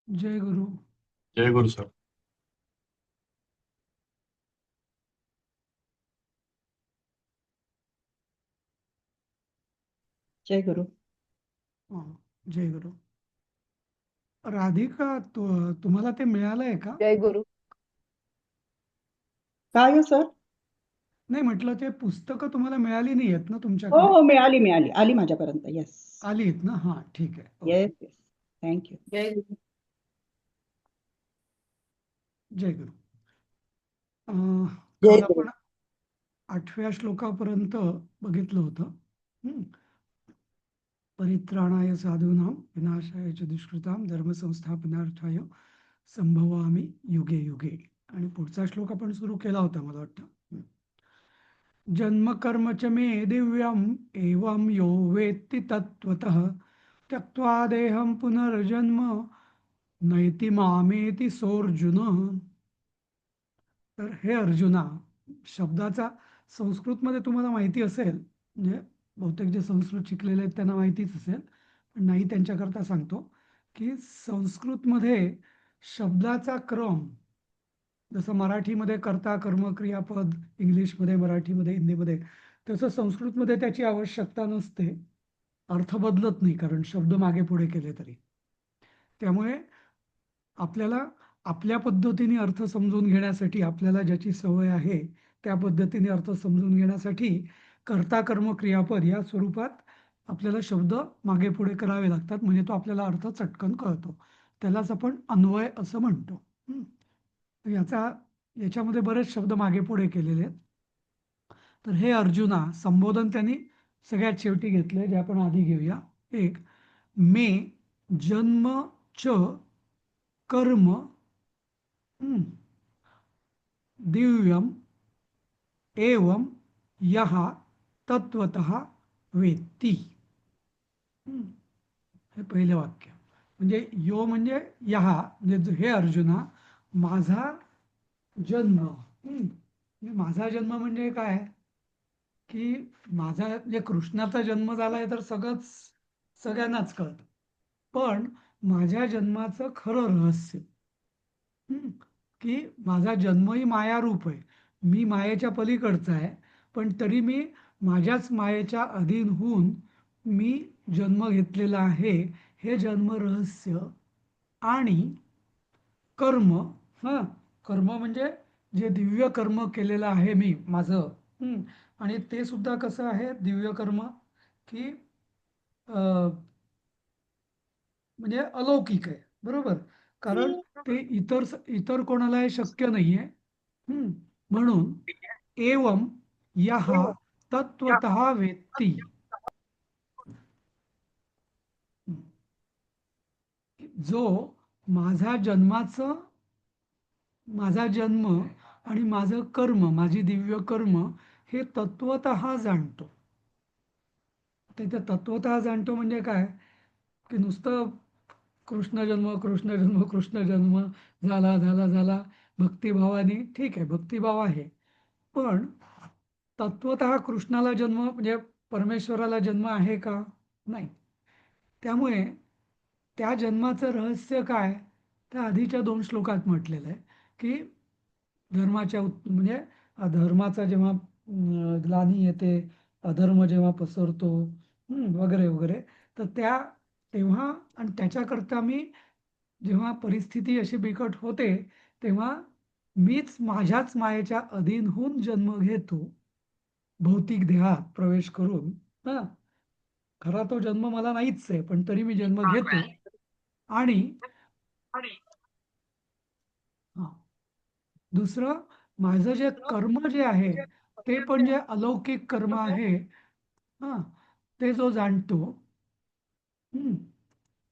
जय गुरु. जय गुरु sir. जय गुरु. हं, जय गुरु. राधिका, तुम्हाला ते मिळालंय का? जय गुरु. काय हो सर? नाही, म्हटलं ते पुस्तकं तुम्हाला मिळाली नाही आहेत ना हो तुमच्याकडे? हो, मिळाली मिळाली, आली माझ्यापर्यंत. येस. आली आहेत ना? हां, ठीक आहे. ओके. Yes yes. थँक्यू. जय गुरु. जय गुरु. जय काल गुरु. आपण 8व्या श्लोकापर्यंत बघितलं होतं. हं. परित्राणाय साधूनां विनाशाय च दुष्कृतां धर्मसंस्थापनार्थाय संभवामी युगे युगे. आणि पुढचा श्लोक आपण सुरू केला होता मला वाटतं. जन्म कर्म च मे दिव्यम एवं यो वेत्ति तत्त्वतः त्यक्त्वा देहं पुनर्जन्म नैति मामेति सोऽर्जुन. तर हे अर्जुना, शब्दाचा संस्कृतमध्ये तुम्हाला माहिती असेल, म्हणजे बहुतेक जे संस्कृत शिकलेले आहेत त्यांना माहितीच असेल, पण नाही त्यांच्याकरता सांगतो की संस्कृतमध्ये शब्दाचा क्रम, जसं मराठीमध्ये कर्ता कर्म क्रियापद, इंग्लिशमध्ये, मराठीमध्ये, हिंदीमध्ये, तसं संस्कृतमध्ये त्याची आवश्यकता नसते. अर्थ बदलत नाही, कारण शब्द मागे पुढे केले तरी. त्यामुळे आपल्याला आपल्या पद्धतीने अर्थ समजून घेण्यासाठी, आपल्याला ज्याची सवय आहे त्या पद्धतीने अर्थ समजून घेण्यासाठी कर्ता कर्म क्रियापद या स्वरूपात आपल्याला शब्द मागे पुढे करावे लागतात, म्हणजे तो आपल्याला अर्थ चटकन कळतो. त्यालाच आपण अन्वय असं म्हणतो. याच्यामध्ये बरेच शब्द मागे पुढे केलेले आहेत. तर हे अर्जुना, संबोधन त्यांनी सगळ्यात शेवटी घेतलंय, जे आपण आधी घेऊया. एक, मे जन्म च कर्म दिव्यम एवं यः तत्वतः वेत्ती. हे पहिलं वाक्य. म्हणजे यो म्हणजे यहा, म्हणजे हे अर्जुना, माझा जन्म. माझा जन्म म्हणजे काय की माझा म्हणजे कृष्णाचा जन्म झालाय तर सगळ्यांनाच कळतं. पण माझ्या जन्माचं खरं रहस्य, की माझा जन्मही मायारूप आहे. मी मायेच्या पलीकडचा आहे, पण तरी मी माझ्याच मायेच्या अधीन होऊन मी जन्म घेतलेला आहे. हे जन्म रहस्य. आणि कर्म, हां, कर्म म्हणजे जे दिव्य कर्म केलेलं आहे मी माझं. आणि ते सुद्धा कसं आहे दिव्य कर्म, की म्हणजे अलौकिक आहे, बरोबर? कारण ते इतर कोणाला हे शक्य नाहीये. म्हणून एवं यः तत्वतः वेत्ती, जो माझा जन्म आणि माझं कर्म, माझी दिव्य कर्म हे तत्वतः जाणतो. ते तत्वतः जाणतो म्हणजे काय, की नुसतं कृष्ण जन्म कृष्ण जन्म कृष्ण जन्म झाला झाला झाला भक्तिभावाने, ठीक आहे, भक्तिभाव आहे, पण तत्वतः कृष्णाला जन्म म्हणजे परमेश्वराला जन्म आहे का? नाही. त्यामुळे त्या जन्माचं रहस्य काय, त्या आधीच्या 2 श्लोकात म्हटलेलं आहे, की म्हणजे धर्माचा जेव्हा ग्लानी येते, अधर्म जेव्हा पसरतो, वगैरे वगैरे, तर तेव्हा आणि त्याच्याकरता मी जेव्हा परिस्थिती अशी बिकट होते, तेव्हा मीच माझ्याच मायेच्या अधीन होऊन जन्म घेतो, भौतिक देहात प्रवेश करून. हा, खरा तो जन्म मला नाहीच आहे, पण तरी मी जन्म घेतो. आणि हा, दुसरं, माझं जे कर्म जे आहे ते पण जे अलौकिक कर्म आहे, हा, ते जो जाणतो,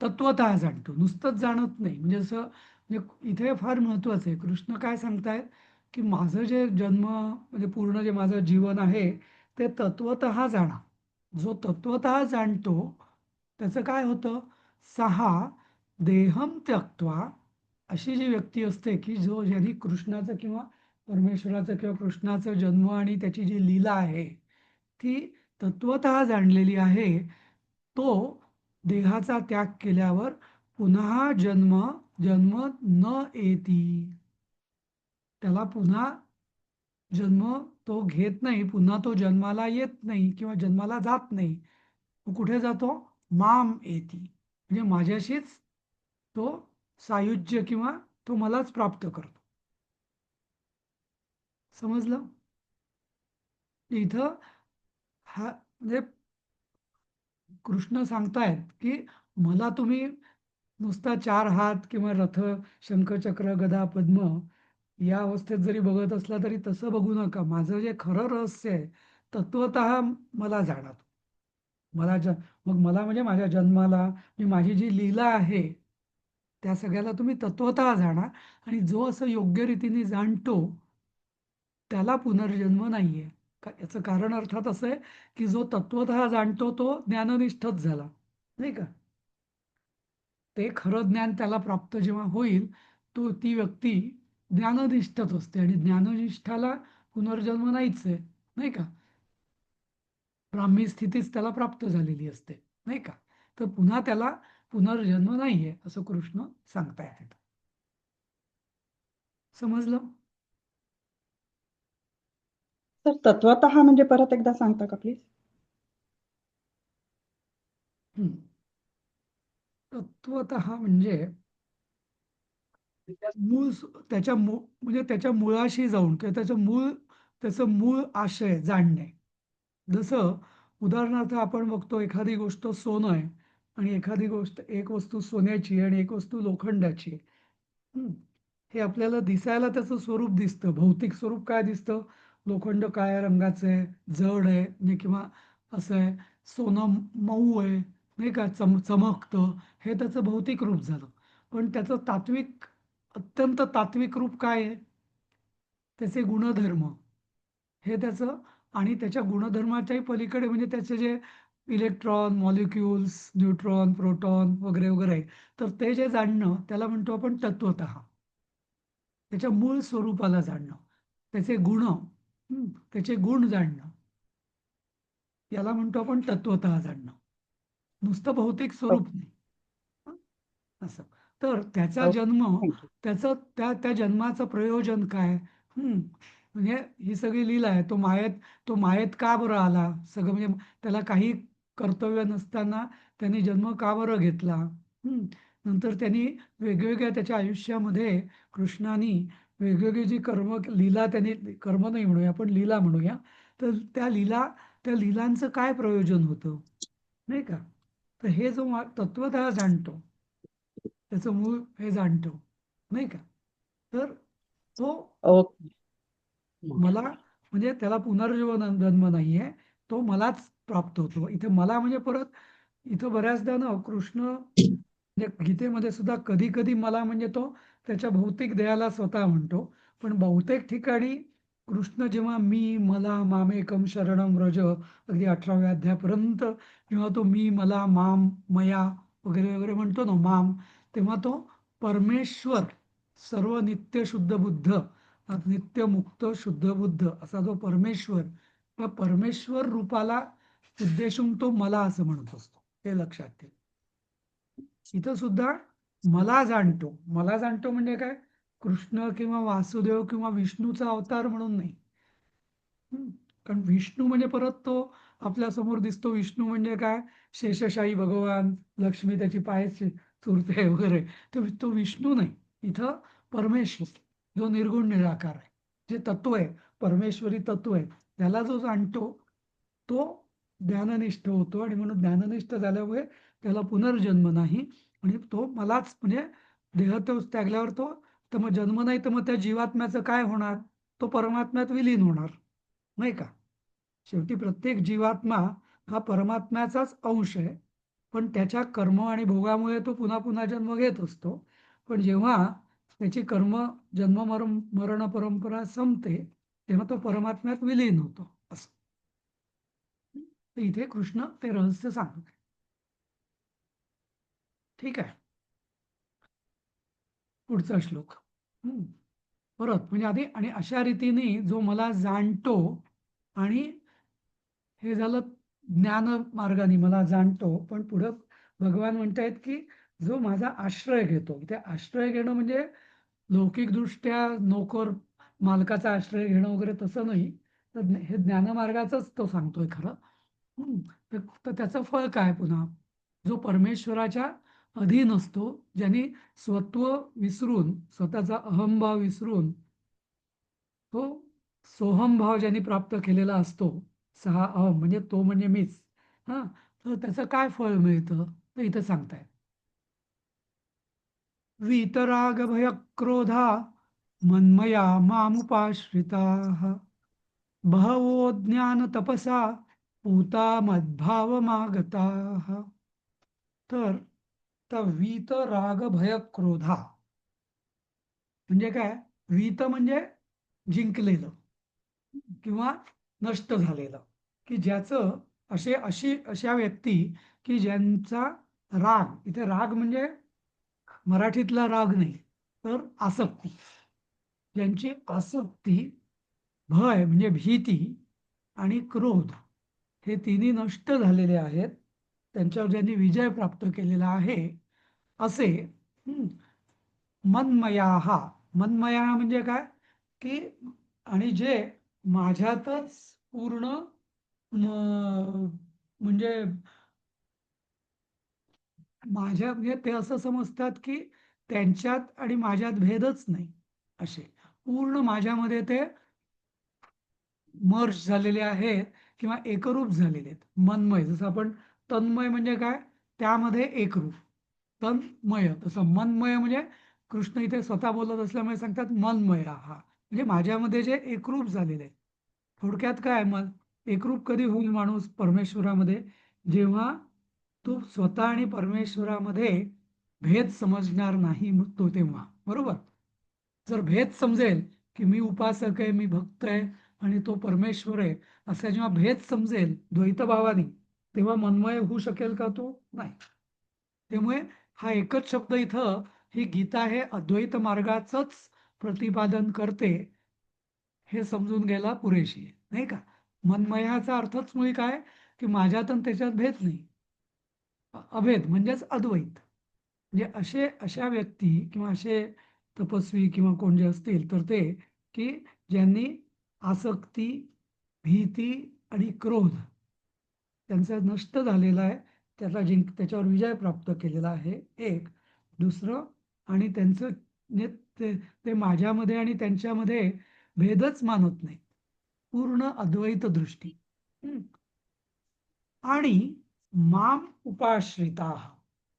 तत्वतः जाणतो, नुसतंच जाणत नाही. म्हणजे असं, म्हणजे इथे फार महत्वाचं आहे, कृष्ण काय सांगतायत, की माझं जे जन्म म्हणजे पूर्ण जे माझं जीवन आहे ते तत्वतः जाणा. जो तत्वतः जाणतो त्याचं काय होतं, सहा देहम त्यक्त्वा, अशी जी व्यक्ती असते की ज्यांनी कृष्णाचं किंवा परमेश्वराचं किंवा कृष्णाचं जन्म आणि त्याची जी लीला आहे ती तत्वतः जाणलेली आहे, तो देहाचा त्याग केल्यावर पुन्हा जन्म जन्म न येती, त्याला पुन्हा जन्म तो घेत नाही, पुन्हा तो जन्माला येत नाही किंवा जन्माला जात नाही. तो कुठे जातो? माम येती, म्हणजे माझ्याशीच तो सायुज्य किंवा तो मलाच प्राप्त करतो. समजलं? इथं हा म्हणजे कृष्ण सांगतायत की मला तुम्ही नुसता चार हात किंवा रथ, शंखचक्र, गदा, पद्म या अवस्थेत जरी बघत असला तरी तसं बघू नका. माझं जे खरं रहस्य आहे तत्वतः मला जाणा. मला मग मला म्हणजे माझ्या जन्माला, म्हणजे माझी जी लीला आहे त्या सगळ्याला तुम्ही तत्वतः जाणा. आणि जो असं योग्य रीतीने जाणतो त्याला पुनर्जन्म नाहीये. याचं कारण अर्थात असं आहे की जो तत्वतः जाणतो तो ज्ञाननिष्ठच झाला, नाही का? ते खरं ज्ञान त्याला प्राप्त जेव्हा होईल तो ती व्यक्ती ज्ञाननिष्ठच असते, आणि ज्ञाननिष्ठाला पुनर्जन्म नाहीच आहे, नाही का? ब्राह्मी स्थितीच त्याला प्राप्त झालेली असते, नाही का? तर पुन्हा त्याला पुनर्जन्म नाहीये असं कृष्ण सांगतायत. समजलं? सर तत्वतः म्हणजे परत एकदा सांगता का प्लीज? हम्म. तत्वतः म्हणजे मूळ त्याच्या म्हणजे त्याच्या मुळाशी जाऊन किंवा त्याचं मूळ आशय जाणणे. जसं उदाहरणार्थ आपण बघतो एखादी गोष्ट सोनं आहे आणि एखादी गोष्ट, एक वस्तू सोन्याची आणि एक वस्तू लोखंडाची आहे. हं. हे आपल्याला दिसायला त्याचं स्वरूप दिसतं. भौतिक स्वरूप काय दिसतं? लोखंड काळ्या रंगाचं आहे, जड आहे म्हणजे किंवा असं आहे, सोनं मऊ आहे, नाही का, चमकतं. हे त्याचं भौतिक रूप झालं. पण त्याचं तात्विक, अत्यंत तात्विक रूप काय आहे? त्याचे गुणधर्म, हे त्याचं. आणि त्याच्या गुणधर्माच्याही पलीकडे म्हणजे त्याचे जे इलेक्ट्रॉन, मॉलिक्युल्स, न्यूट्रॉन, प्रोटॉन वगैरे वगैरे आहे, तर ते जे जाणणं त्याला म्हणतो आपण तत्वतः. त्याच्या मूळ स्वरूपाला जाणणं, त्याचे गुण, त्याचे गुण जाणणं, याला म्हणतो आपण तत्वतः जाणणं. नुसतं भौतिक स्वरूप ओके. नाही. हं, असं. तर त्याचा ओके. जन्म, थँक्यू. त्याचं त्या जन्माचं प्रयोजन काय? म्हणजे ही सगळी लीला आहे. तो मायेत का बरं आला? सगळं म्हणजे त्याला काही कर्तव्य नसताना त्यांनी जन्म का बरं घेतला? नंतर त्यांनी वेगवेगळ्या त्याच्या आयुष्यामध्ये कृष्णाने वेगवेगळी जी लीला त्यांनी, कर्म नाही म्हणूया आपण लीला म्हणूया, तर त्या लीलांचं काय प्रयोजन होतं, नाही का? तर हे जो तत्वतः जाणतो त्याचं मूळ हे जाणतो, नाही का? तर तो ओके. मला म्हणजे त्याला पुनर्जन्म जन्म नाहीये, तो मलाच प्राप्त होतो. इथे मला म्हणजे परत इथं बऱ्याचदा ना कृष्ण म्हणजे गीतेमध्ये सुद्धा कधी कधी मला म्हणजे तो त्याच्या भौतिक देहाला स्वतः म्हणतो. पण बहुतेक ठिकाणी कृष्ण जेव्हा मी, मला, मामेकम शरणम व्रज, अगदी 18व्या अध्यायापर्यंत जेव्हा तो मी, मला, माम, मया वगैरे वगैरे म्हणतो ना, माम, तेव्हा तो परमेश्वर, सर्व नित्य शुद्ध बुद्ध, नित्य मुक्त शुद्ध बुद्ध असा जो परमेश्वर, त्या परमेश्वर रूपाला उद्देशून तो मला असं म्हणत असतो. हे लक्षात ठेव. इथं सुद्धा मला जाणतो. मला जाणतो म्हणजे काय? कृष्ण किंवा वासुदेव किंवा विष्णूचा अवतार म्हणून नाही. कारण विष्णू म्हणजे परत तो आपल्या समोर दिसतो. विष्णू म्हणजे काय? शेषशाही भगवान, लक्ष्मी त्याची पाय चुरते वगैरे. तो विष्णू नाही. इथं परमेश्वर, जो निर्गुण निराकार आहे, जे तत्व आहे, परमेश्वरी तत्व आहे, त्याला जो जाणतो तो ज्ञाननिष्ठ होतो. आणि म्हणून ज्ञाननिष्ठ झाल्यामुळे त्याला पुनर्जन्म नाही. आणि तो मलाच म्हणजे देह तो त्यागल्यावर तो, तर मग जन्म नाही, तर मग त्या जीवात्म्याचं काय होणार? तो परमात्म्यात विलीन होणार, नाही का? शेवटी प्रत्येक जीवात्मा हा परमात्म्याचाच अंश आहे. पण त्याच्या कर्म आणि भोगामुळे तो पुन्हा पुन्हा जन्म घेत असतो. पण जेव्हा त्याची जन्म मरण परंपरा संपते तेव्हा तो परमात्म्यात विलीन होतो, असं. तर इथे कृष्ण ते रहस्य सांगतो. ठीक आहे. पुढचा श्लोक. हम्म. परत म्हणजे आधी, आणि अशा रीतीने जो मला जाणतो, आणि हे झालं ज्ञान मार्गाने मला जाणतो. पण पुढं भगवान म्हणतायत की जो माझा आश्रय घेतो. इथे आश्रय घेणं म्हणजे लौकिकदृष्ट्या नोकर मालकाचा आश्रय घेणं वगैरे तसं नाही. तर हे ज्ञानमार्गाचंच तो सांगतोय खरं. हं. तर तर त्याचं फळ काय पुन्हा? जो परमेश्वराच्या अधीन असतो, ज्यांनी स्वत्व विसरून, स्वतःचा अहंभाव विसरून, तो सोहमभाव ज्यांनी प्राप्त केलेला असतो, सहा अहम म्हणजे तो म्हणजे मीच. हां, तर त्याचं काय फळ मिळतं? तर इथं सांगतायत. वीतरागभयक्रोधा मन्मया मामुपाश्रिताः बहवो ज्ञानतपसा पूता मद्भावमागताः. तर त्या वीत राग भय क्रोधा म्हणजे काय? वीत म्हणजे जिंकलेलं किंवा नष्ट झालेलं, की ज्याचं अशा व्यक्ती की ज्यांचा राग, इथे राग म्हणजे मराठीतला राग नाही, तर आसक्ती, ज्यांची आसक्ती, भय म्हणजे भीती आणि क्रोध हे तिन्ही नष्ट झालेले आहेत, त्यांच्यावर ज्यांनी विजय प्राप्त केलेला आहे, असे हं, मनमयाहा. मनमया म्हणजे काय? की आणि जे माझ्यातच पूर्ण म्हणजे म्हणजे ते असं समजतात की त्यांच्यात आणि माझ्यात भेदच नाही, असे पूर्ण माझ्यामध्ये ते मर्ज झालेले आहेत किंवा एकरूप झालेले आहेत. मनमय, जसं आपण तन्मय म्हणजे काय? त्यामध्ये एकरूप. तन्मय, तसं मनमय म्हणजे कृष्ण इथे स्वतः बोलत असल्यामुळे सांगतात मनमय हा, म्हणजे माझ्यामध्ये जे एकरूप झालेले आहे. थोडक्यात काय मग एकरूप कधी होईल माणूस परमेश्वरामध्ये? जेव्हा तो स्वतः आणि परमेश्वरामध्ये भेद समजणार नाही, मग तो तेव्हा बरोबर. जर भेद समजेल की मी उपासक आहे, मी भक्त आहे आणि तो परमेश्वर आहे, असा जेव्हा भेद समजेल द्वैतभावाने, तेव्हा मनमय होऊ शकेल का तो? नाही. त्यामुळे हा एकच शब्द इथं, ही गीता हे अद्वैत मार्गाचंच प्रतिपादन करते, हे समजून घ्यायला पुरेशी आहे, नाही का? मनमयाचा अर्थच मुळी काय? की माझ्यात आणि त्याच्यात भेद नाही. अभेद म्हणजेच अद्वैत. म्हणजे अशा व्यक्ती किंवा असे तपस्वी किंवा कोण जे असतील, तर ते की ज्यांनी आसक्ती, भीती आणि क्रोध त्यांचा नष्ट झालेला आहे, त्याच्यावर विजय प्राप्त केलेला आहे, एक. दुसरं, आणि त्यांचं म्हणजे ते माझ्यामध्ये आणि त्यांच्यामध्ये भेदच मानत नाही, पूर्ण अद्वैत दृष्टी. हं. आणि माम उपाश्रिता,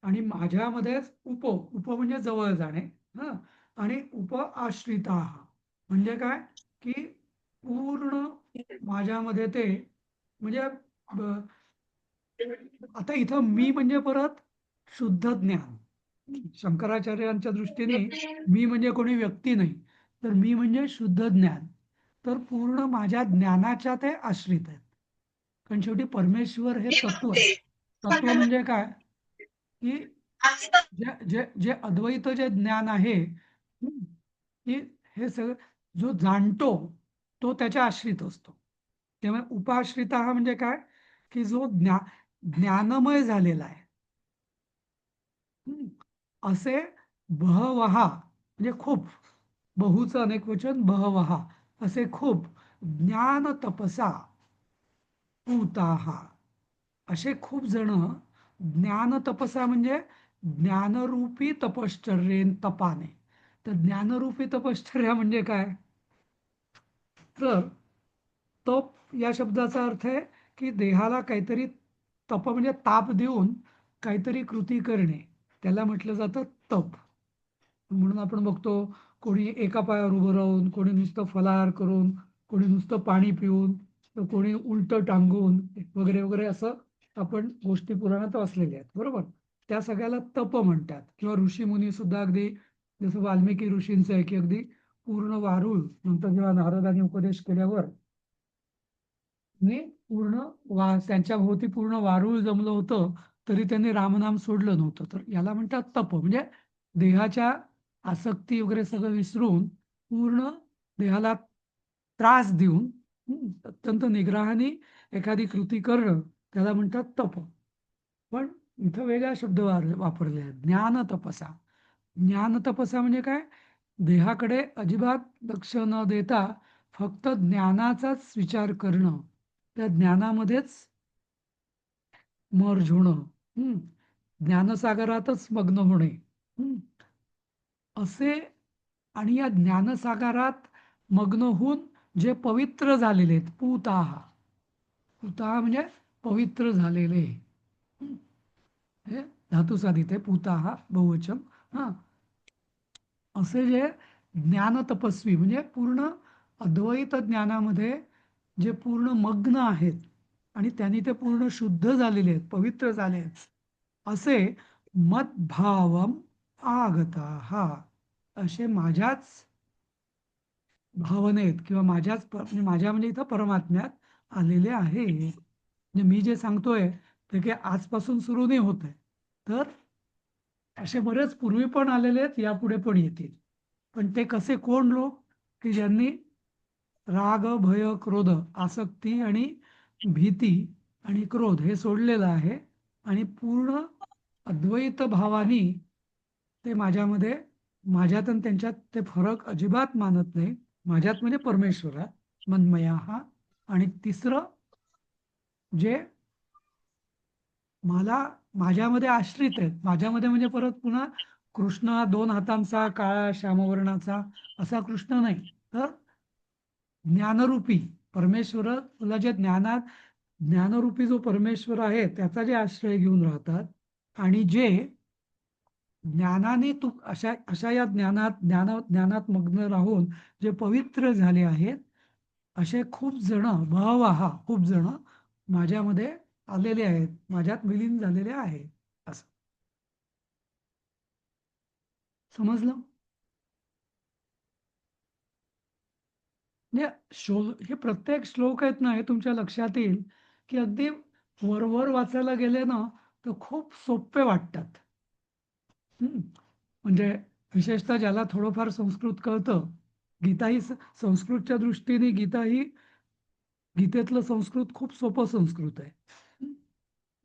आणि माझ्यामध्येच उप म्हणजे जवळ जाणे. हं. आणि उप आश्रिता म्हणजे काय? की पूर्ण माझ्यामध्ये ते म्हणजे आता इथं मी म्हणजे परत शुद्ध ज्ञान. शंकराचार्यांच्या दृष्टीने मी म्हणजे कोणी व्यक्ती नाही, तर मी म्हणजे शुद्ध ज्ञान. तर पूर्ण माझ्या ज्ञानाच्या ते आश्रित आहेत. कारण शेवटी परमेश्वर हे तत्व आहे. तत्व म्हणजे काय? की जे जे जे अद्वैत जे ज्ञान आहे, की हे सगळं जो जाणतो तो त्याच्या आश्रित असतो. त्यामुळे उपाश्रित हा म्हणजे काय? की जो ज्ञानमय झालेला आहे. हं. असे बहवहा म्हणजे खूप, बहुचं अनेक वचन बहवहा, असे खूप ज्ञान तपसा पूताहा, असे खूप जण ज्ञान तपसा म्हणजे ज्ञानरूपी तपश्चर्येन तपाने. तर ज्ञानरूपी तपश्चर्या म्हणजे काय? तर तप या शब्दाचा अर्थ आहे की देहाला काहीतरी, तप म्हणजे ताप देऊन काहीतरी कृती करणे, त्याला म्हटलं जातं तप. म्हणून आपण बघतो, कोणी एका पायावर उभं राहून, कोणी नुसतं फलाहार करून, कोणी नुसतं पाणी पिऊन, तर कोणी उलटं टांगून वगैरे वगैरे, असं आपण गोष्टी पुराणात वाचलेल्या आहेत, बरोबर. त्या सगळ्याला तप म्हणतात. किंवा ऋषीमुनी सुद्धा अगदी, जसं वाल्मिकी ऋषींचं आहे की अगदी पूर्ण वारुळ, नंतर जेव्हा नारदांनी उपदेश केल्यावर मी पूर्ण त्यांच्या भोवती पूर्ण वारुळ जमलं होतं, तरी त्यांनी रामनाम सोडलं नव्हतं. तर याला म्हणतात तप. म्हणजे देहाच्या आसक्ती वगैरे सगळं विसरून पूर्ण देहाला त्रास देऊन अत्यंत निग्रहाने एखादी कृती करणं, त्याला म्हणतात तप. पण इथं वेगळा शब्द वापरले आहेत. ज्ञान तपसा. ज्ञान तपसा म्हणजे काय? देहाकडे अजिबात लक्ष न देता फक्त ज्ञानाचाच विचार करणं, त्या ज्ञानामध्येच मर्ज होणं, हं. ज्ञानसागरातच मग्न होणे, हं. असे आणि या ज्ञानसागरात मग्न होऊन जे पवित्र झालेले आहेत, पूताः. पूताः म्हणजे पवित्र झालेले. हं. हे धातुसाधित आहे, पूताः बहुवचन. हां. असे जे ज्ञान तपस्वी म्हणजे पूर्ण अद्वैत ज्ञानामध्ये जे पूर्ण मग्न आहेत आणि त्यांनी ते पूर्ण शुद्ध झालेले आहेत, पवित्र झाले आहेत, असे मद्भावम आगता, असे माझ्याच भावनेत किंवा म्हणजे माझ्या म्हणजे इथं परमात्म्यात आलेले आहे. म्हणजे मी जे सांगतोय ते काही आजपासून सुरू नाही होत आहे, तर असे बरेच पूर्वी पण आलेले आहेत, यापुढे पण येतील. पण ते कसे, कोण लोक? की ज्यांनी राग, भय, क्रोध, आसक्ती आणि भीती आणि क्रोध हे सोडलेलं आहे आणि पूर्ण अद्वैत भावानी ते माझ्यामध्ये, माझ्यात आणि त्यांच्यात ते फरक अजिबात मानत नाही. माझ्यात म्हणजे परमेश्वरात, मन्मया हा. आणि तिसरं जे मला माझ्यामध्ये आश्रित आहेत, माझ्यामध्ये म्हणजे परत पुन्हा कृष्ण दोन हातांचा, काळा श्यामवर्णाचा असा कृष्ण नाही, तर ज्ञानरूपी परमेश्वर, तुला जे ज्ञानरूपी जो परमेश्वर आहे त्याचा जे आश्रय घेऊन राहतात आणि जे ज्ञानाने तू अशा अशा या ज्ञानात मग्न राहून जे पवित्र झाले आहेत, असे खूप जण, बहवहा, खूप जण माझ्यामध्ये आलेले आहेत, माझ्यात विलीन झालेले आहेत. असं समजलं? म्हणजे हे प्रत्येक श्लोक आहेत ना, हे तुमच्या लक्षात येईल की अगदी वरवर वाचायला गेले ना तर खूप सोपे वाटतात. हं. म्हणजे विशेषतः ज्याला थोडंफार संस्कृत कळतं, गीता ही संस्कृतच्या दृष्टीने गीता ही, गीतेतलं संस्कृत खूप सोपं संस्कृत आहे. हं.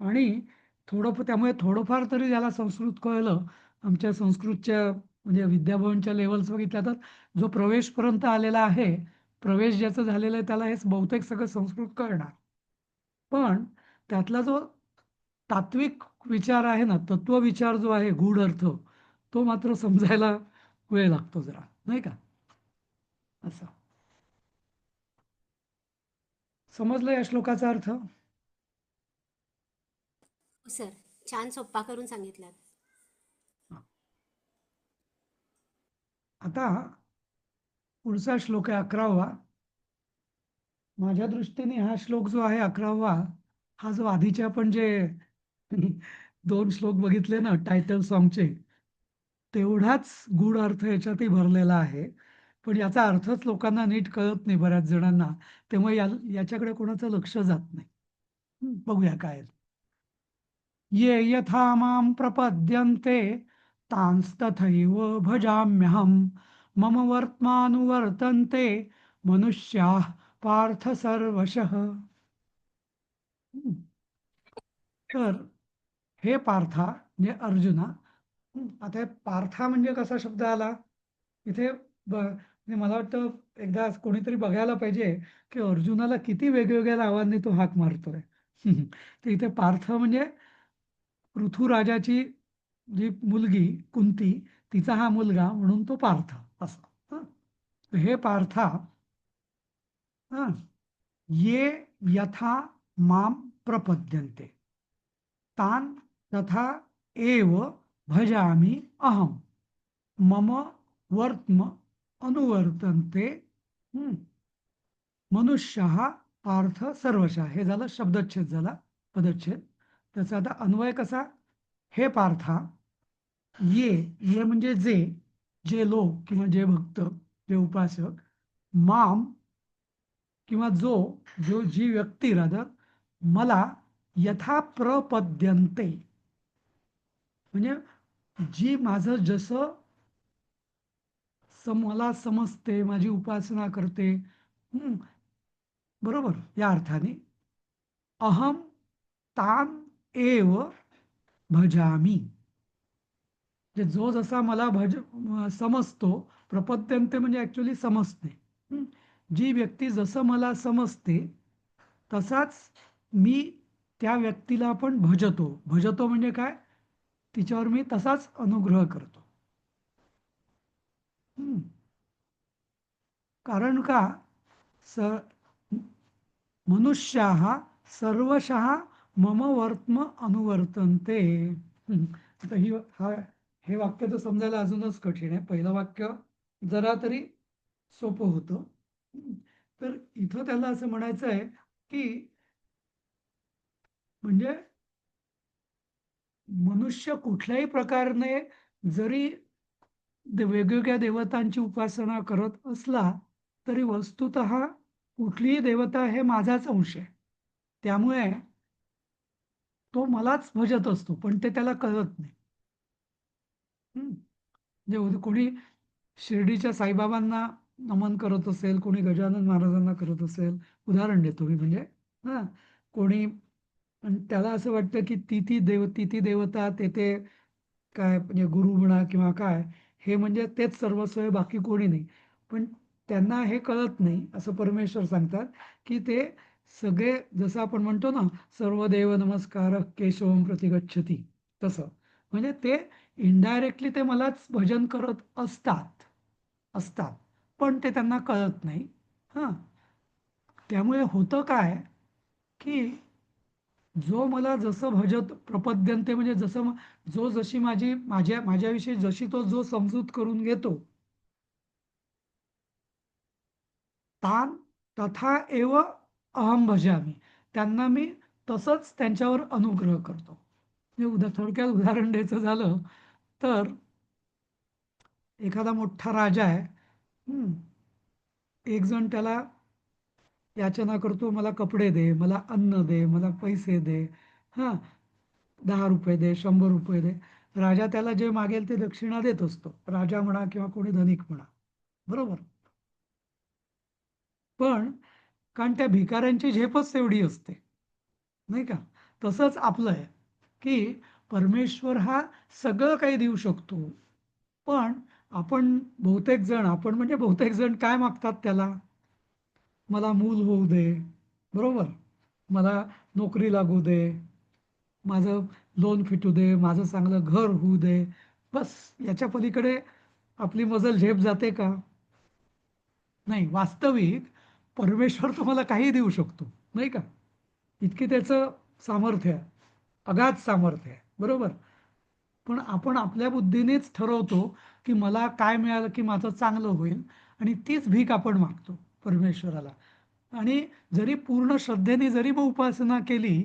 आणि त्यामुळे थोडंफार तरी ज्याला संस्कृत कळलं, आमच्या संस्कृतच्या म्हणजे विद्याभवनच्या लेवल्स बघितल्या तर जो प्रवेशपर्यंत आलेला आहे, प्रवेश ज्याचं झालेलं आहे त्याला हे बहुतेक सगळं संस्कृत कळणार. पण त्यातला जो तात्विक विचार आहे ना, तत्वविचार जो आहे, गूढ अर्थ, तो मात्र समजायला वेळ लागतो जरा, नाही का? असं समजलं या श्लोकाचा अर्थ? हो सर, छान सोप्पा करून सांगितलात. आता पुढचा श्लोक आहे 11वा. माझ्या दृष्टीने हा श्लोक जो आहे 11वा, हा जो आधीचे आपण जे 2 श्लोक बघितले ना टायटल सॉन्गचे, तेवढाच गूढ अर्थ याच्यातही भरलेला आहे. पण याचा अर्थच लोकांना नीट कळत नाही बऱ्याच जणांना, त्यामुळे याच्याकडे कोणाचं लक्ष जात नाही. बघूया काय आहे. ये यथा मां प्रपद्यन्ते तांस्तथैव भजाम्यहं मम वर्त्मानुवर्तन्ते मनुष्याः पार्थ सर्वशः. तर हे पार्था म्हणजे अर्जुना, आता हे पार्था म्हणजे कसा शब्द आला इथे? म्हणजे मला वाटतं एकदा कोणीतरी बघायला पाहिजे की अर्जुनाला किती वेगवेगळ्या नावांनी तो हाक मारतोय. तर इथे पार्थ म्हणजे पृथुराजाची जी मुलगी कुंती, तिचा हा मुलगा म्हणून तो पार्थ असं. हं. हे पार्था, हं, ये यथा माम प्रपद्यन्ते तान तथा एव भजामि अहम मम वर्त्म अनुवर्तन्ते, हं, मनुष्यः पार्थ सर्वशः. हे झालं शब्दच्छेद झाला, पदच्छेद. त्याचा आता अन्वय कसा? हे पार्था, ये म्हणजे जे लोक किंवा जे भक्त, जे उपासक, माम किंवा जी व्यक्ती रादर मला यथा प्रपद्यन्ते म्हणजे जी माझं जसं मला समजते, माझी उपासना करते, हं, बरोबर, या अर्थाने अहम तान एव भजामी. म्हणजे जो जसा मला समजतो, प्रपद्यन्ते म्हणजे ॲक्च्युली समजते. हं. जी व्यक्ती जसं मला समजते तसाच मी त्या व्यक्तीला पण भजतो. भजतो म्हणजे काय? तिच्यावर मी तसाच अनुग्रह करतो. हं. कारण का? स मनुष्याः सर्वशः मम वर्त्म अनुवर्तन्ते. हं. आता हे वाक्य तर समजायला अजूनच कठीण आहे. पहिलं वाक्य जरा तरी सोपं होतं. हं. तर इथं त्याला असं म्हणायचं आहे, की म्हणजे मनुष्य कुठल्याही प्रकारे जरी वेगवेगळ्या देवतांची उपासना करत असला, तरी वस्तुतः कुठलीही देवता हे माझाच अंश आहे. त्यामुळे तो मलाच भजत असतो, पण ते त्याला कळत नाही. हं. म्हणजे कोणी शिर्डीच्या साईबाबांना नमन करत असेल, कोणी गजानन महाराजांना करत असेल, उदाहरण देतो मी म्हणजे. हां. कोणी आणि त्याला असं वाटतं, की ती देवता, ते काय म्हणजे गुरु म्हणा किंवा काय, हे म्हणजे तेच सर्वस्व आहे, बाकी कोणी नाही. पण त्यांना हे कळत नाही, असं परमेश्वर सांगतात, की ते सगळे जसं आपण म्हणतो ना, सर्व देव नमस्कारः केशवं प्रति गच्छति, तसं. म्हणजे ते इनडायरेक्टली ते मलाच भजन करत असतात. पण ते त्यांना कळत नाही. हां. त्यामुळे होतं काय, की जो मला जसं प्रपद्यन्ते म्हणजे जो जशी माझ्याविषयी जशी तो जो समजूत करून घेतो, तान तथा एव अहम भजामी. त्यांना मी तसंच त्यांच्यावर अनुग्रह करतो. म्हणजे थोडक्यात उदाहरण द्यायचं झालं तर एखादा मोठा राजा आहे. हं. एक जण त्याला याचना करतो, "मला कपडे दे, मला अन्न दे, मला पैसे दे." हां. ₹10 दे, ₹100 दे. राजा त्याला जे मागेल ते दक्षिणा देत असतो. राजा म्हणा किंवा कोणी धनिक म्हणा. बरोबर. पण कारण त्या भिकाऱ्यांची झेपच तेवढी असते, नाही का? तसंच आपलं आहे, की परमेश्वर हा सगळं काही देऊ शकतो. पण आपण म्हणजे बहुतेक जण काय मागतात त्याला? मला मूल होऊ दे, बरोबर? मला नोकरी लागू दे, माझं लोन फिटू दे, माझं चांगलं घर होऊ दे. बस याच्या पलीकडे आपली मजल झेप जाते का? नाही. वास्तविक परमेश्वर तुम्हाला काहीही देऊ शकतो, नाही का? इतकी त्याचं सामर्थ्य आहे, अगाध सामर्थ्य आहे, बरोबर? पण आपण आपल्या बुद्धीनेच ठरवतो, की मला काय मिळालं की माझं चांगलं होईल आणि तीच भीक आपण मागतो परमेश्वराला. आणि जरी पूर्ण श्रद्धेने जरी मग उपासना केली,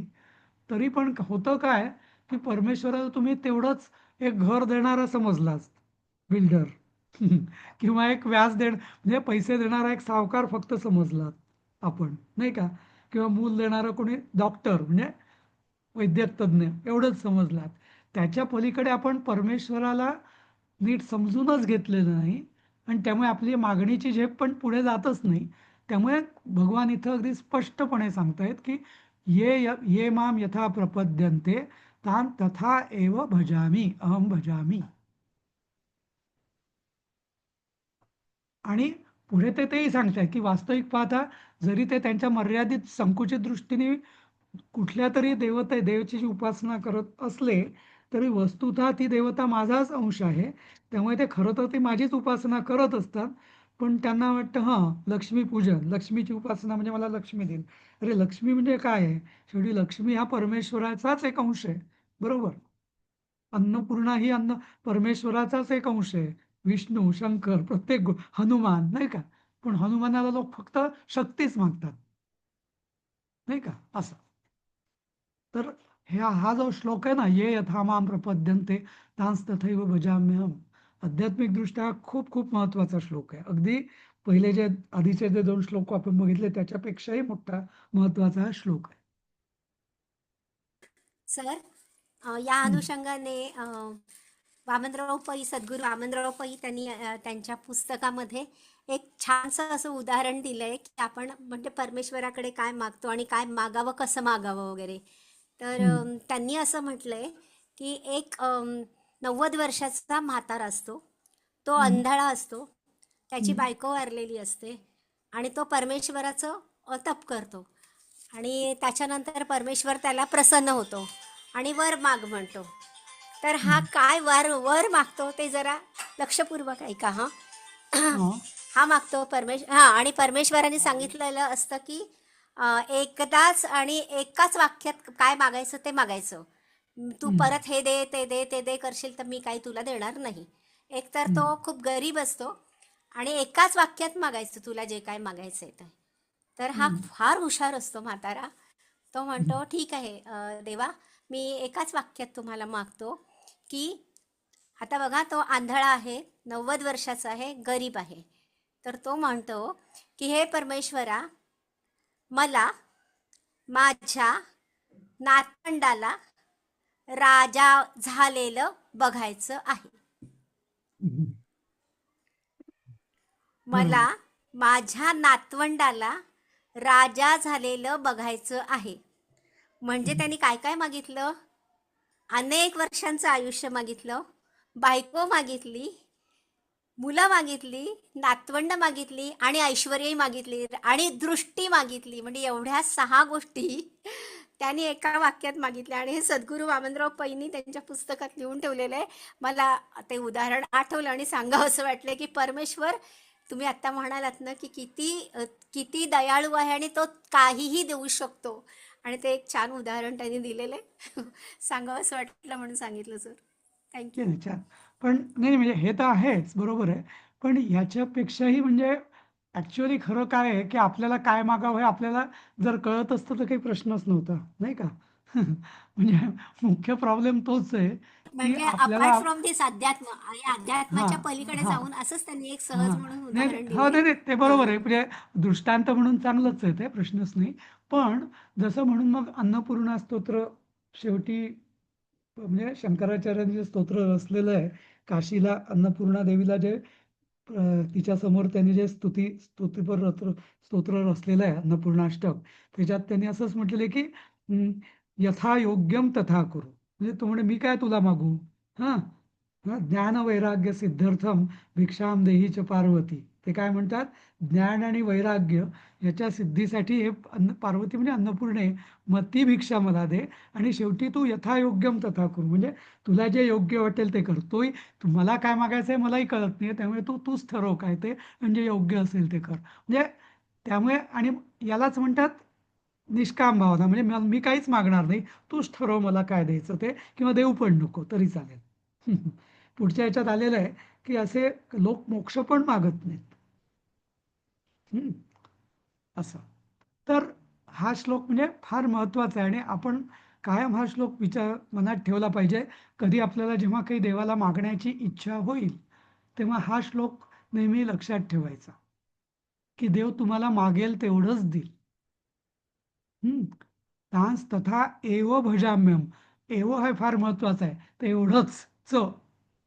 तरी पण होतं काय, की परमेश्वराला तुम्ही तेवढंच एक घर देणारा समजलात, बिल्डर किंवा एक म्हणजे पैसे देणारा एक सावकार फक्त समजलात आपण, नाही का? किंवा मूल देणारा कोणी डॉक्टर म्हणजे वैद्यक तज्ञ एवढंच समजलात. त्याच्या पलीकडे आपण परमेश्वराला नीट समजूनच घेतलेलं नाही आणि त्यामुळे आपली मागणीची झेप पण पुढे जातच नाही. त्यामुळे भगवान इथं अगदी स्पष्टपणे सांगतायत, की ये माम यथा प्रपद्यन्ते तान तथा एव भजामी, अहम भजामी. आणि पुढे ते तेही सांगतायत, की वास्तविक पाहता जरी ते त्यांच्या मर्यादित संकुचित दृष्टीने कुठल्यातरी देवतेची उपासना करत असले, तरी वस्तुतः ती देवता माझाच अंश आहे. त्यामुळे ते खरं तर ती माझीच उपासना करत असतात. पण त्यांना वाटतं लक्ष्मीपूजन, लक्ष्मीची उपासना म्हणजे मला लक्ष्मी देईल. अरे लक्ष्मी म्हणजे काय आहे? शेवटी लक्ष्मी हा परमेश्वराचाच एक अंश आहे. बरोबर? अन्नपूर्णा ही परमेश्वराचाच एक अंश आहे. विष्णू, शंकर, हनुमान नाही का? पण हनुमानाला लोक फक्त शक्तीच मागतात, नाही का? असं. तर हा जो श्लोक आहे ना, "ये यथा मां प्रपद्यन्ते तांस तथैव भजाम्यहम्." आध्यात्मिकदृष्ट्या खूप खूप महत्त्वाचा श्लोक आहे. अगदी आधीचे जे 2 श्लोक आपण बघितले त्याच्यापेक्षाही मोठा महत्त्वाचा हा श्लोक आहे. सर, या हं, अनुषंगाने सद्गुरू वामनराव पै त्यांनी त्यांच्या पुस्तकामध्ये एक छानसं असं उदाहरण दिलंय, की आपण म्हणजे परमेश्वराकडे काय मागतो आणि काय मागावं, कसं मागावं वगैरे. तर हं, त्यांनी असं म्हटलंय, की एक 90 वर्षाचा म्हातारा असतो. तो हम्म, अंधाळा असतो. त्याची हम्म, बायको वारलेली असते आणि तो परमेश्वराचं तप करतो. आणि त्याच्यानंतर परमेश्वर त्याला प्रसन्न होतो आणि वर माग म्हणतो. तर हा हम्म. काय वर वर मागतो ते जरा लक्षपूर्वक ऐका हा. हा, हा मागतो हा, आणि परमेश्वराने सांगितलेलं असतं की एकदाच आणि एकाच वाक्यात काय मागायचं ते मागायचं. तू हम्म, परत हे दे ते दे ते दे करशील तर मी काही तुला देणार नाही. एक तर तो हम्म, खूप गरीब असतो आणि एकाच वाक्यात मागायचं तुला जे काय मागायचंय ते. तर हा हम्म, फार हुशार असतो म्हातारा. तो हम्म, म्हणतो ठीक आहे देवा, मी एकाच वाक्यात तुम्हाला मागतो की आता बघा तो आंधळा आहे, 90 वर्षाचा आहे, गरीब आहे. तर तो म्हणतो की हे परमेश्वरा, मला माझ्या नातवंडाला राजा झालेलं बघायचं आहे. हम्म. मला बरोबर. माझ्या नातवंडाला राजा झालेलं बघायचं आहे. म्हणजे हम्म, त्यांनी काय काय मागितलं? अनेक वर्षांचं आयुष्य मागितलं, बायको मागितली, मुलं मागितली, नातवंड मागितली आणि ऐश्वर्यही मागितली आणि दृष्टी मागितली. म्हणजे एवढ्या 6 गोष्टी त्यांनी एका वाक्यात मागितल्या आणि हे सद्गुरू वामनराव पैंनी त्यांच्या पुस्तकात लिहून ठेवलेलं आहे. मला ते उदाहरण आठवलं आणि सांगावं असं वाटलं की परमेश्वर, तुम्ही आत्ता म्हणालात ना की किती दयाळू आहे आणि तो काहीही देऊ शकतो. आणि ते एक छान उदाहरण त्यांनी दिलेलं आहे. सांगावं असं वाटलं म्हणून सांगितलं सर. थँक्यू. नाही नाही, छान. पण नाही म्हणजे हे तर आहेच, बरोबर आहे. पण याच्यापेक्षाही म्हणजे ऍक्च्युअली खरं काय आहे की आपल्याला काय मागावं हे आपल्याला जर कळत असतं तर काही प्रश्नच नव्हता, नाही का? म्हणजे मुख्य प्रॉब्लेम तोच आहे की म्हणजे अपार्ट आपल्याला फ्रॉम दिस अध्यात्म आणि हा अध्यात्माच्या पलीकडे हा जाऊन असंच त्यांनी एक हा सहज म्हणून नाही नाही, उदाहरण हो दिलंय. नाही नाही, ते हां बरोबर हां. आहे. म्हणजे दृष्टांत म्हणून चांगलंच आहे, ते प्रश्नच नाही. पण जसं म्हणून मग अन्नपूर्णा स्तोत्र शेवटी म्हणजे शंकराचार्यांनी जे स्तोत्र रचलेलं आहे, काशीला अन्नपूर्णा देवीला जे तिच्या समोर त्यांनी जे स्तुतीपर स्तोत्र रचलेलं आहे अन्नपूर्णाष्टक, त्याच्यात त्यांनी असंच म्हटलेलं आहे की यथा योग्यम तथा करू. म्हणजे तो म्हणे मी काय तुला मागू. हा, ज्ञान वैराग्य सिद्ध्यर्थम भिक्षाम देही च पार्वती. ते काय म्हणतात, ज्ञान आणि वैराग्य याच्या सिद्धीसाठी हे पार्वती म्हणजे अन्नपूर्णे, मग ती भिक्षा मला दे. आणि शेवटी तू यथायोग्यम तथा करू, म्हणजे तुला जे योग्य वाटेल ते कर. तोही मला काय मागायचं आहे मलाही कळत नाही, त्यामुळे तूच ठरव काय ते, म्हणजे योग्य असेल ते कर. म्हणजे त्यामुळे आणि यालाच म्हणतात निष्काम भावना. म्हणजे मी काहीच मागणार नाही, तूच ठरव मला काय द्यायचं ते, किंवा देऊ पण नको तरी चालेल. पुढच्या याच्यात आलेलं आहे की असे लोक मोक्ष पण मागत नाहीत. हम्म, असं. तर हा श्लोक म्हणजे फार महत्वाचा आहे आणि आपण कायम हा श्लोक मनात ठेवला पाहिजे. कधी आपल्याला जेव्हा काही देवाला मागण्याची इच्छा होईल तेव्हा हा श्लोक नेहमी लक्षात ठेवायचा की देव तुम्हाला मागेल तेवढंच देईल. हम्म. तांस तथा एव भजाम्यम. एव हे फार महत्वाचं आहे. तेवढंच च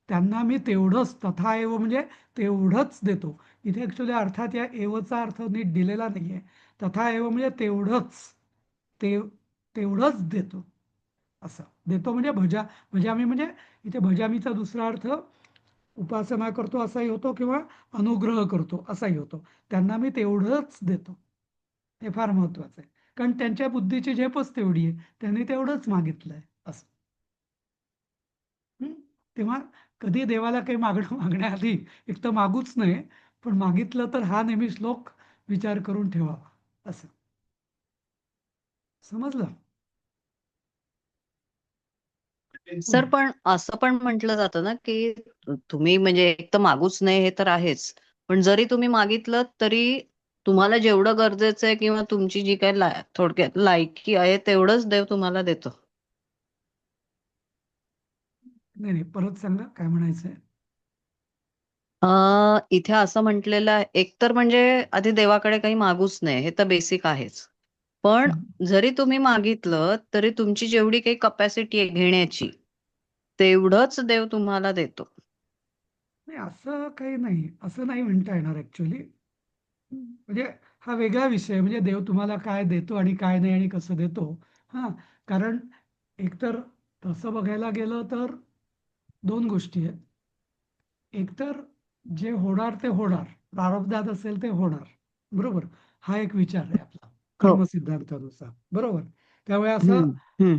त्यांना मी तेवढंच, तथा एव म्हणजे तेवढंच देतो. इथे ऍक्च्युली अर्थात या एवचा अर्थ नीट दिलेला नाहीये. तथा एव म्हणजे तेवढंच, ते तेवढंच देतो. असं देतो म्हणजे भजामी म्हणजे इथे भजामीचा दुसरा अर्थ उपासना करतो असाही होतो किंवा अनुग्रह करतो असाही होतो. त्यांना मी तेवढंच देतो. हे फार महत्वाचं आहे, कारण त्यांच्या बुद्धीची झेपच तेवढी आहे, त्यांनी तेवढंच मागितलंय असं. हं? तेव्हा कधी देवाला काही मागण्याआधी एक तर मागूच नये, पण मागितलं तर हा नेहमी श्लोक विचार करून ठेवावा असं. समजलं? सर, बोला. पण असं पण म्हटलं जातं ना, की तुम्ही म्हणजे एक तर मागूच नये हे तर आहेच. पण जरी तुम्ही मागितलं तरी तुम्हाला जेवढं गरजेचं आहे किंवा तुमची जी काही थोडक्यात लायकी आहे तेवढंच देव तुम्हाला देतो. नाही नाही, परत सांगा काय म्हणायचंय. इथे असं म्हटलेलं आहे, एकतर म्हणजे आधी देवाकडे काही मागूच नये हे तर बेसिक आहेच. पण हं. जरी तुम्ही मागितलं तरी तुमची जेवढी काही कपॅसिटी आहे घेण्याची तेवढंच देव तुम्हाला देतो. नाही असं काही नाही, असं नाही म्हणता येणार ऍक्च्युली. म्हणजे हा वेगळा विषय आहे. म्हणजे देव तुम्हाला काय देतो आणि काय नाही आणि कसं देतो. हा, कारण एकतर तसं बघायला गेलं तर दोन गोष्टी आहेत. एकतर जे होणार ते होणार, प्रारब्धात असेल ते होणार, बरोबर. हा एक विचार आहे आपला हो. कर्मसिद्धांतानुसार, बरोबर. त्यामुळे असं हम्म. हम्म.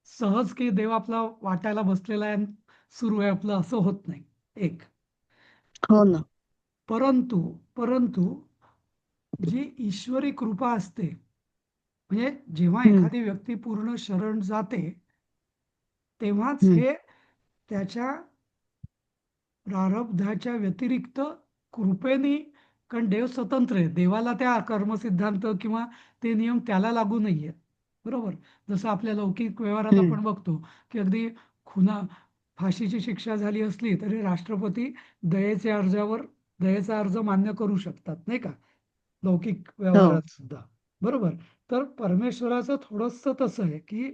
सहज की देव आपला वाटायला बसलेला आहे आणि सुरू आहे आपलं, असं होत नाही. एक. हो ना. परंतु परंतु जी ईश्वरी कृपा असते, म्हणजे जेव्हा हम्म. एखादी व्यक्ती पूर्ण शरण जाते, तेव्हाच हम्म. हे त्याच्या प्रारब्धाच्या व्यतिरिक्त कृपेने, कारण देव स्वतंत्र आहे, देवाला त्या कर्मसिद्धांत किंवा ते नियम त्याला लागू नाही आहेत, बरोबर. जसं आपल्या लौकिक व्यवहारात हम्म. आपण बघतो की अगदी खुना फाशीची शिक्षा झाली असली तरी राष्ट्रपती दयेचा अर्ज मान्य करू शकतात, नाही का, लौकिक हो. व्यवहारात सुद्धा, बरोबर. तर परमेश्वराचं थोडंसं तसं आहे की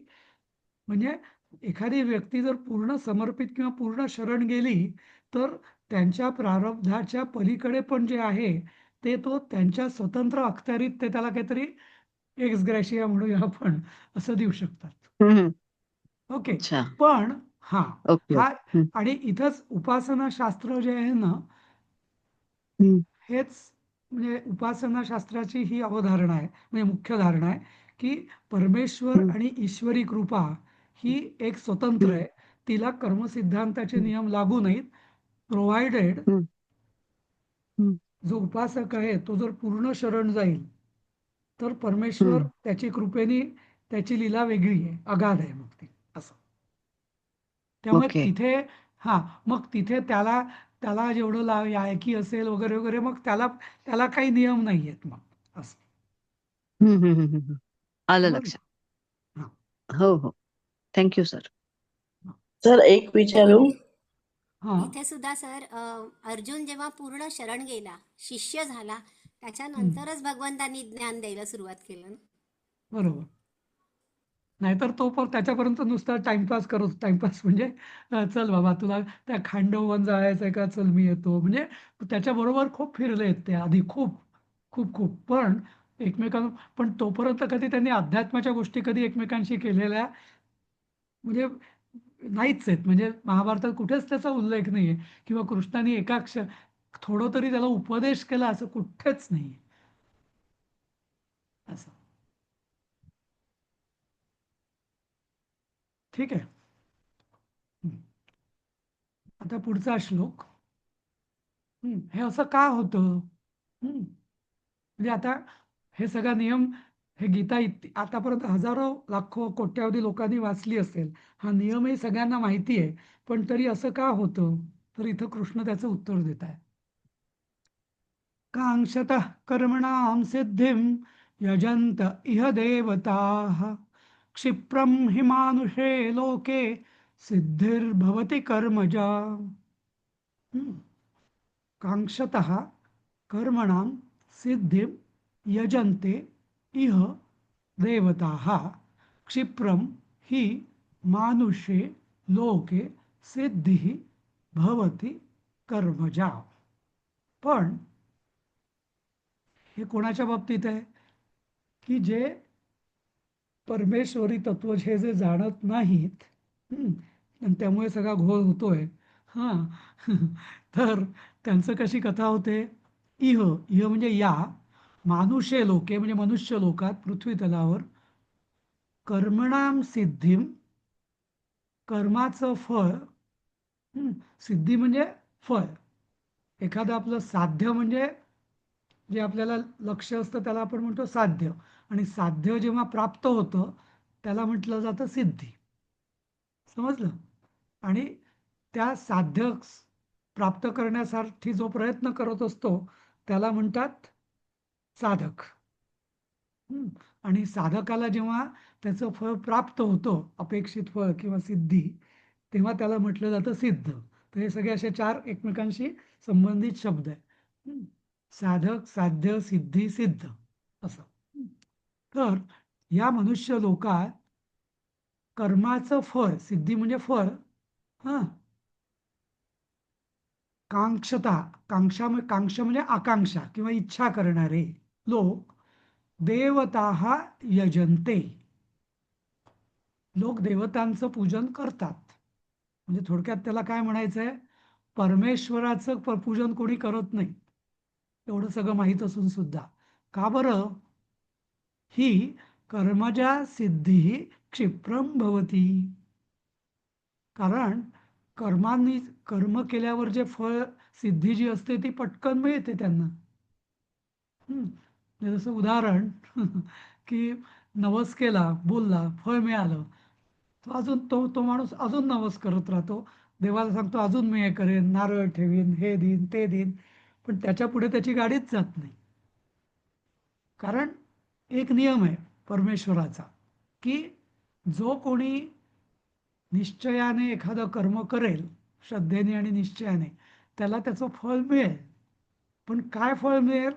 म्हणजे एखादी व्यक्ती जर पूर्ण समर्पित किंवा पूर्ण शरण गेली, तर त्यांच्या प्रारब्धाच्या पलीकडे पण जे आहे ते तो त्यांच्या स्वतंत्र अखत्यारीत ते त्याला काहीतरी एक्स ग्रॅशिया म्हणूया आपण, असं देऊ शकतात. हम्म. ओके. अच्छा. पण हा ओके. हा ओके. हम्म. आणि इथंच उपासना शास्त्र जे आहे ना, हम्म. हेच म्हणजे उपासना शास्त्राची ही अवधारणा आहे, म्हणजे मुख्य धारणा आहे की परमेश्वर हम्म. आणि ईश्वरी कृपा ही एक स्वतंत्र हम्म. आहे. तिला कर्मसिद्धांताचे हम्म. नियम लागू नाहीत, प्रोव्हायडेड हम्म. हम्म. जो उपासक आहे तो जर पूर्ण शरण जाईल, तर परमेश्वर हम्म. त्याची कृपेने, त्याची लीला वेगळी आहे, अगाध आहे मग ती, असं. त्यामुळे ओके. तिथे हा मग तिथे त्याला त्याला जेवढं लायकी असेल वगैरे वगैरे, मग त्याला त्याला काही नियम नाही आहेत मग, असं. हम्म. हम्म. हम्म. हम्म. आलं समजलं? लक्षात. हा, हो हो. Thank you sir. हा. सर एक विचारू? हा, इथे सुद्धा सर अर्जुन जेव्हा पूर्ण शरण गेला, शिष्य झाला, हम्म, त्याच्यानंतरच भगवंतांनी ज्ञान द्यायला सुरुवात केलं ना. बरोबर. नाहीतर तो पण त्याच्यापर्यंत नुसता टाइमपास करत, टाइमपास म्हणजे चल बाबा तुला त्या खांडववन जायचंय का, चल मी येतो, म्हणजे त्याच्याबरोबर खूप फिरले आहेत ते आधी, खूप खूप खूप, पण एकमेकां पण तोपर्यंत कधी त्यांनी अध्यात्माच्या गोष्टी कधी एकमेकांशी केलेल्या म्हणजे नाहीच आहेत. म्हणजे महाभारतात कुठेच त्याचा उल्लेख नाहीये किंवा कृष्णाने थोडं तरी त्याला उपदेश केला असं कुठेच नाहीये, असं. ठीक आहे. हं. आता पुढचा श्लोक. हे असं का होतं? म्हणजे आता हे सगळा नियम, हे गीता आतापर्यंत हजारो लाखो कोट्यावधी लोकांनी वाचली असेल, हा नियमही सगळ्यांना माहिती आहे, पण तरी असं का होतं? तर इथं कृष्ण त्याचं उत्तर देत आहे. कांक्षतः कर्मणां सिद्धिं यजन्त इह देवताः क्षिप्रं हि मानुषे लोके सिद्धिर्भवति कर्मजा. हम्म. कांक्षतः कर्मणां सिद्धिं यजन्ते इह देवताः क्षिप्रं हि मानुषे लोके सिद्धिः भवति कर्मजा. पण हे कोणाच्या बाबतीत आहे? की जे परमेश्वरी तत्व जे जाणत नाहीत, आणि त्यामुळे सगळा घोळ होतोय, हा. तर त्यांचं कशी कथा होते? इह इह म्हणजे या, मानुषे लोके म्हणजे मनुष्य लोकात, पृथ्वी तलावर, कर्मणाम सिद्धिम, कर्माचं फळ, सिद्धी म्हणजे फळ, एखादं आपलं साध्य म्हणजे जे आपल्याला लक्ष्य असतं त्याला आपण म्हणतो साध्य, आणि साध्य जेव्हा प्राप्त होतं त्याला म्हटलं जातं सिद्धी. समजलं? आणि त्या साध्य प्राप्त करण्यासाठी जो प्रयत्न करत असतो त्याला म्हणतात साधक. आणि साधकाला जेव्हा त्याचं फळ प्राप्त होतं, अपेक्षित फळ किंवा सिद्धी, तेव्हा त्याला म्हटलं जातं सिद्ध. तर हे सगळे असे चार एकमेकांशी संबंधित शब्द आहेत. साधक, साध्य, सिद्धी, सिद्ध, असं. तर या मनुष्य लोकात कर्माचं फळ, सिद्धी म्हणजे फळ, हा, कांक्षा म्हणजे आकांक्षा किंवा इच्छा करणारे लोक, देवता यजन्ते, लोक देवतांचं पूजन करतात. म्हणजे थोडक्यात त्याला काय म्हणायचंय, परमेश्वराचं पूजन कोणी करत नाही, एवढं सगळं माहीत असून सुद्धा. का बरं? ही कर्मजा सिद्धी क्षिप्रम भवती. कारण कर्मांनी कर्म केल्यावर जे फळ सिद्धी जी असते ती पटकन मिळते त्यांना. म्हणजे जसं उदाहरण की नवस केला, बोलला, फळ मिळालं, तो अजून तो माणूस अजून नवस करत राहतो, देवाला सांगतो अजून मी हे करेन, नारळ ठेवीन, हे देईन, ते देईन, पण त्याच्या पुढे त्याची गाडीच जात नाही. कारण एक नियम आहे परमेश्वराचा, की जो कोणी निश्चयाने एखादं कर्म करेल, श्रद्धेने आणि निश्चयाने, त्याला त्याचं फळ मिळेल. पण काय फळ मिळेल?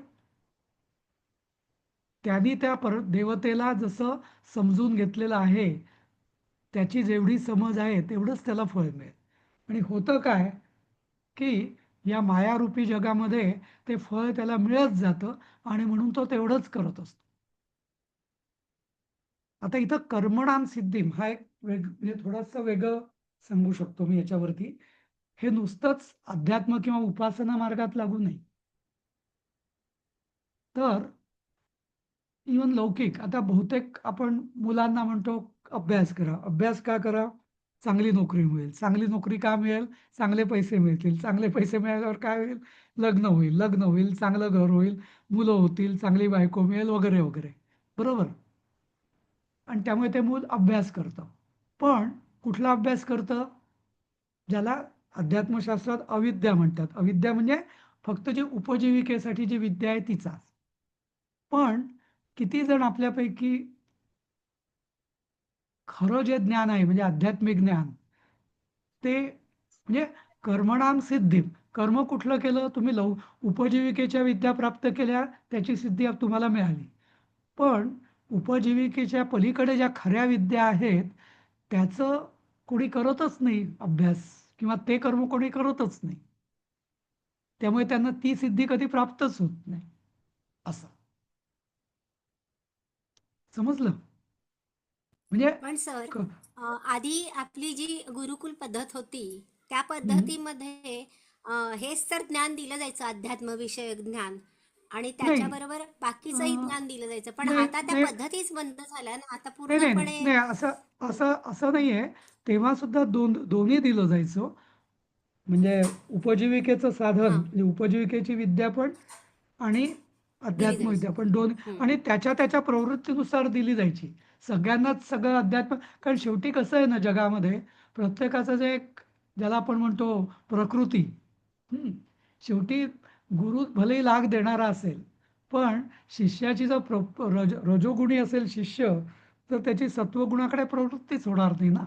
त्यांनी त्या देवतेला जसं समजून घेतलेलं आहे, त्याची जेवढी समज आहे तेवढंच त्याला फळ मिळेल. आणि होतं काय, की या मायारूपी जगामध्ये ते फळ त्याला मिळत जातं आणि म्हणून तो तेवढंच करत असतो. आता इथं कर्मणाम सिद्धीम हा एक म्हणजे थोडंसं वेगळं सांगू शकतो मी याच्यावरती. हे नुसतंच अध्यात्म किंवा उपासना मार्गात लागू नाही, तर इवन लौकिक. आता बहुतेक आपण मुलांना म्हणतो अभ्यास करा. अभ्यास का करा? चांगली नोकरी मिळेल. चांगली नोकरी का मिळेल? चांगले पैसे मिळतील. चांगले पैसे मिळाल्यावर काय होईल? लग्न होईल. लग्न होईल, चांगलं घर होईल, मुलं होतील, चांगली बायको मिळेल, वगैरे वगैरे. बरोबर? आणि त्यामुळे ते मूल अभ्यास करतं. पण कुठला अभ्यास करतं? ज्याला अध्यात्मशास्त्रात अविद्या म्हणतात. अविद्या म्हणजे फक्त जी उपजीविकेसाठी जी विद्या आहे तिचाच. पण किती जण आपल्यापैकी खरं जे ज्ञान आहे म्हणजे आध्यात्मिक ज्ञान, ते म्हणजे कर्मणाम सिद्धी, कर्म कुठलं केलं तुम्ही, उपजीविकेच्या विद्या प्राप्त केल्या, त्याची सिद्धी तुम्हाला मिळाली. पण उपजीविकेच्या पलीकडे ज्या खऱ्या विद्या आहेत त्याचं कोणी करतच नाही अभ्यास, किंवा ते कर्म कोणी करतच नाही. त्यामुळे त्यांना ती सिद्धी कधी प्राप्तच होत नाही. असं समजलं? म्हणजे पण सर, क- आधी आपली जी गुरुकुल पद्धत होती, त्या हं. पद्धतीमध्ये हेच तर ज्ञान दिलं जायचं, अध्यात्मविषयक ज्ञान, आणि नाही, त्याच्याबरोबर बाकीचंही अं, ज्ञान दिलं जायचं. पण नाही, आता त्या नाही, पद्धतीच बंद झाल्या ना, आता नाही, नाही, नाही, पूर्णपणे. नाही, असं असं असं नाही आहे. तेव्हा सुद्धा दोन्ही दिलं जायचं. म्हणजे उपजीविकेचं साधन हां, म्हणजे उपजीविकेची विद्या पण, आणि दिली अध्यात्मविद्या जायची. पण, दोन. हं, आणि त्याच्या त्याच्या प्रवृत्तीनुसार दिली जायची. सगळ्यांनाच सगळं अध्यात्म, कारण शेवटी कसं आहे ना जगामध्ये, प्रत्येकाचं जे एक, ज्याला आपण म्हणतो प्रकृती, हं, शेवटी गुरु भलेही लाग देणारा असेल, पण शिष्याची जर रजोगुणी असेल शिष्य, तर त्याची सत्वगुणाकडे प्रवृत्तीच होणार नाही ना.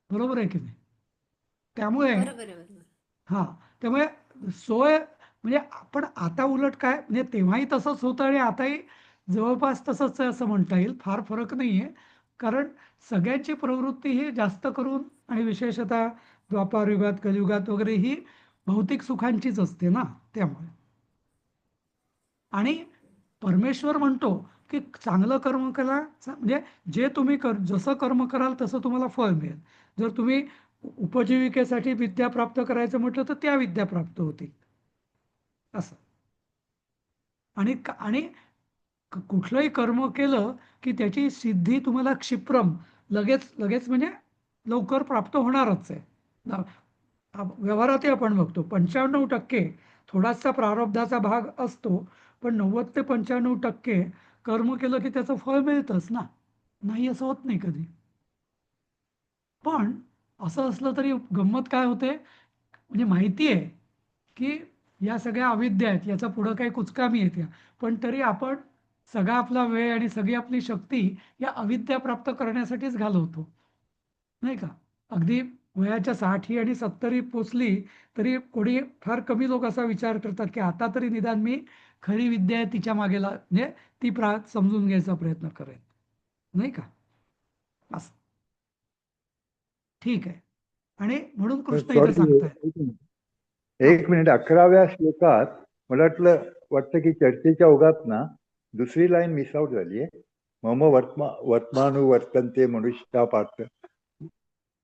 बरोबर आहे की नाही? त्यामुळे बरोबर आहे, बरोबर. हां, त्यामुळे सोय म्हणजे आपण आता उलट काय, म्हणजे तेव्हाही तसंच होतं आणि आताही जवळपास तसंच आहे असं म्हणता येईल. फार फरक नाही आहे. कारण सगळ्यांची प्रवृत्ती ही जास्त करून, आणि विशेषतः द्वापार युगात, कलियुगात वगैरे, ही भौतिक सुखांचीच असते ना. त्यामुळे, आणि परमेश्वर म्हणतो की चांगलं कर्म करा, म्हणजे जे तुम्ही जसं कर्म कराल तसं तुम्हाला फळ मिळेल. जर तुम्ही उपजीविकेसाठी विद्या प्राप्त करायचं म्हटलं तर त्या विद्या प्राप्त होतील. असं. आणि कुठलंही कर्म केलं की त्याची सिद्धी तुम्हाला क्षिप्रम, लगेच लगेच म्हणजे लवकर प्राप्त होणारच आहे. व्यवहारातही आपण बघतो 95% थोडासा प्रारब्धाचा भाग असतो, पण 90 ते 95% कर्म केलं की त्याचं फळ मिळतंच ना. नाही असं होत नाही कधी. पण असं असलं तरी गंमत काय होते, म्हणजे माहिती आहे की या सगळ्या अविद्या आहेत, याचा पुढं काही कुचकामी येते, पण तरी आपण सगळा आपला वेळ आणि सगळी आपली शक्ती या अविद्या प्राप्त करण्यासाठीच घालवतो, नाही का? अगदी वयाच्या 60 आणि 70 पोचली तरी कोणी, फार कमी लोक असा विचार करतात की आता तरी निदान मी खरी विद्या आहे तिच्या मागेला, म्हणजे ती समजून घ्यायचा प्रयत्न करेन, नाही का? असं. ठीक आहे. आणि म्हणून कृष्ण इथं सॉरी, सांगतायत. हा. एक मिनिट. 11व्या श्लोकात मला वाटतं की चर्चेच्या ओघात ना दुसरी लाईन मिस आउट झाली आहे. मम वर्तमानुवर्तन्ते मनुष्या पार्थ